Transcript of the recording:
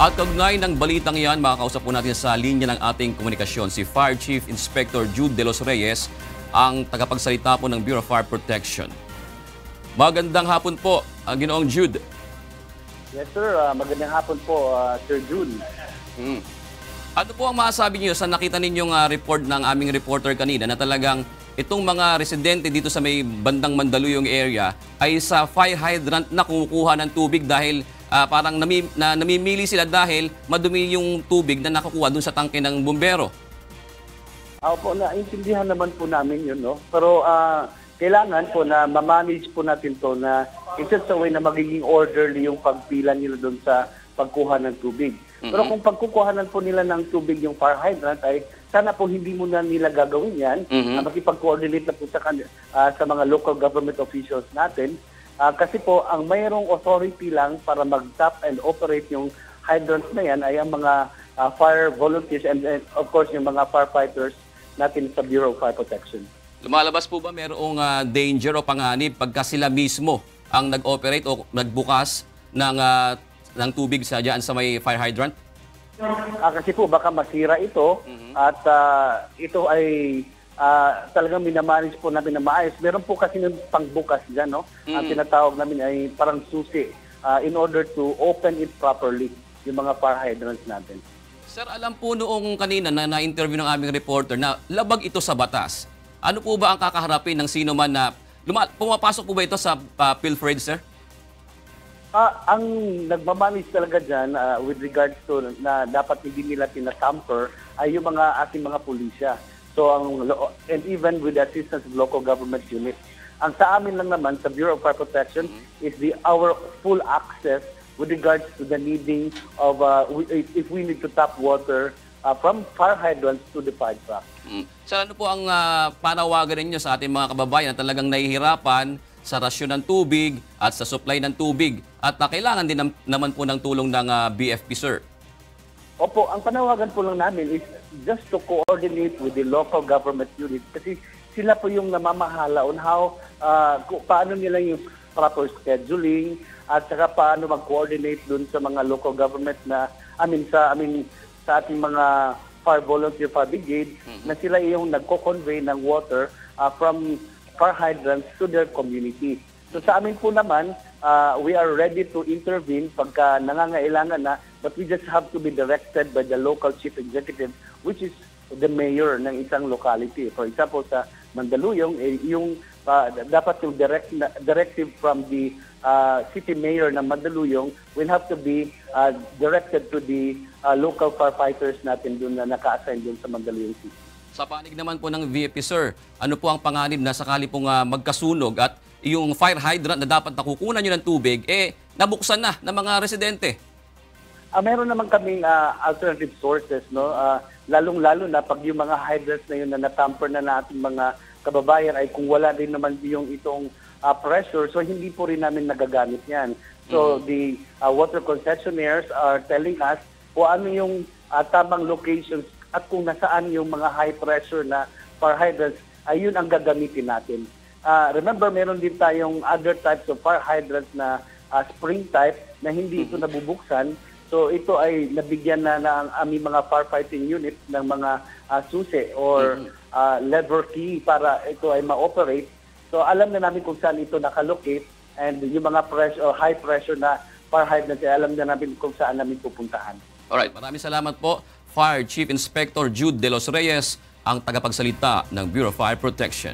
At kaugnay ng balitang yan, makakausap po natin sa linya ng ating komunikasyon si Fire Chief Inspector Jude De Los Reyes, ang tagapagsalita po ng Bureau of Fire Protection. Magandang hapon po, Ginoong Jude. Yes sir, magandang hapon po, Sir Jude. Ano po ang masasabi niyo sa nakita ninyong report ng aming reporter kanina na talagang itong mga residente dito sa may bandang Mandaluyong area ay sa fire hydrant na kumukuha ng tubig dahil parang namimili sila dahil madumi yung tubig na nakukuha dun sa tangke ng bumbero? Opo, naintindihan naman po namin yun, no? Pero kailangan po na ma-manage po natin to na isa sa way na magiging orderly yung pagpila nila doon sa pagkuha ng tubig. Pero kung pagkukuhanan po nila ng tubig yung fire hydrant ay sana po hindi muna nila gagawin yan. Makipag-coordinate na po sa mga local government officials natin. Kasi po ang mayroong authority lang para mag-tap and operate yung hydrants na yan ay ang mga fire volunteers and of course yung mga firefighters natin sa Bureau of Fire Protection. Lumalabas po ba mayroong danger o panganib pagka sila mismo ang nag-operate o nagbukas ng tubig dyan sa may fire hydrant? Kasi po baka masira ito at ito ay talagang minamanage po namin na maayos. Meron po kasi ng pangbukas dyan, no? Ang tinatawag namin ay parang susi in order to open it properly, yung mga fire hydrants natin. Sir, alam po noong kanina na interview ng aming reporter na labag ito sa batas. Ano po ba ang kakaharapin ng sino man na pumapasok po ba ito sa pilferage, sir? Ang nagmamanage talaga dyan with regards to na dapat hindi nila tinatamper ay yung mga ating mga pulisya. So and even with the assistance of local government units. Ang sa amin lang naman sa Bureau of Fire Protection is our full access with regards to the needing of if we need to tap water from fire hydrants to the fire truck. Sir, ano po ang panawagan ninyo sa ating mga kababayan na talagang nahihirapan sa rasyon ng tubig at sa supply ng tubig at kailangan din naman po ng tulong ng BFP, sir? Opo, ang panawagan po lang namin is just to coordinate with the local government unit kasi sila po yung namamahala on how, paano nila yung proper scheduling at saka paano mag-coordinate dun sa mga local government na, sa ating mga fire volunteer fire brigade na sila yung nagko-convey ng water from fire hydrants to their community. So sa amin po naman, we are ready to intervene pagka nangangailangan na, but we just have to be directed by the local chief executive, which is the mayor ng isang locality. For example, sa Mandaluyong, dapat yung directive from the city mayor ng Mandaluyong will have to be directed to the local firefighters natin dun na naka-assign dun sa Mandaluyong City. Sa panig naman po ng VFP, sir, ano po ang panganib na sakali pong magkasunog at yung fire hydrant na dapat nakukunan nyo ng tubig, nabuksan na ng mga residente? Meron naman kaming alternative sources, no? Lalong-lalo na pag yung mga hydrants na yun na natamper na nating mga kababayan ay kung wala din naman yung itong pressure, so hindi po rin namin nagagamit yan. So the water concessionaires are telling us kung ano yung tamang locations at kung nasaan yung mga high pressure na fire hydrants, ayun ang gagamitin natin. Remember, meron din tayong other types of fire hydrants na spring type na hindi ito nabubuksan. So ito ay nabigyan na ng aming mga firefighting unit ng mga susi or lever key para ito ay ma-operate. So alam na namin kung saan ito nakalocate and yung mga pressure, high pressure na fire hydrants, alam na namin kung saan namin pupuntahan. Alright, maraming salamat po. Fire Chief Inspector Jude De Los Reyes, ang tagapagsalita ng Bureau of Fire Protection.